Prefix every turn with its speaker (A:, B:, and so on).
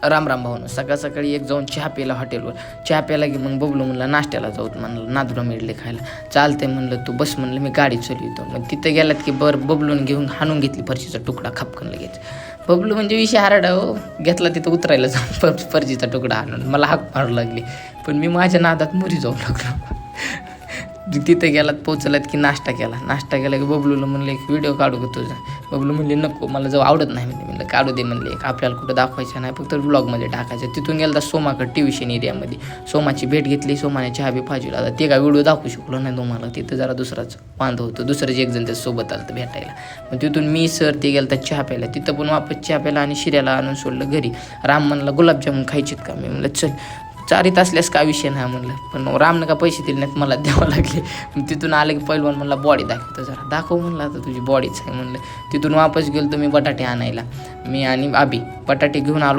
A: राम राम भाऊनं सकाळ सकाळी एक जाऊन चहा प्यायला हॉटेलवर. चहा प्यायला की मग बबलू म्हणलं नाश्त्याला जाऊत म्हणलं नादुरा मिळले खायला. चालते म्हणलं तू बस म्हणलं मी गाडी चालवतो. मग तिथं गेलात की बबलून घेऊन हाणून घेतली फरशीचा तुकडा खपकन लगेच. बबलू म्हणजे विषय हारडा हो, घेतला तिथं उतरायला जाऊन फरशीचा तुकडा हाणून मला हाक मारू लागली. पण मी माझ्या नादात मुरी जाऊ लागलो. तिथं गेलात पोचलात की नाश्ता केला की बबलूला म्हणलं एक व्हिडिओ काढू का तुझा. बबलू म्हणले नको मला जाऊ आवडत नाही म्हणलं काढू दे म्हणले. आपल्याला कुठं दाखवायचं नाही फक्त व्लॉगमध्ये टाकायचं. तिथून गेला सोमाकडे ट्युशन एरियामध्ये. सोमाची भेट घेतली. सोमाने चहा बी फाजूला. आता ते काय व्हिडिओ दाखवू शकलो नाही तुम्हाला. तिथं जरा दुसराच बांध होतं. दुसरंच एक जण त्याच्यासोबत आलं तर भेटायला. मग तिथून मी सर ते गेलं तर चहा प्यायला. तिथं पण वापस चहा प्यायला आणि शिऱ्याला आणून सोडलं घरी. राम म्हणला गुलाबजामुन खायचीत का. मी म्हणलं चल चारीत असल्यास काय विषय नाही म्हणलं. पण रामनं का पैसे दिले नाहीत मला द्यावं लागले. तिथून आलं की पहिलवान म्हणला बॉडी दाखवतो जरा. दाखव म्हणलं आता तुझी बॉडीच आहे म्हणलं. तिथून वापस गेलो मी बटाटे आणायला. मी आणि आबी बटाटे घेऊन आलो.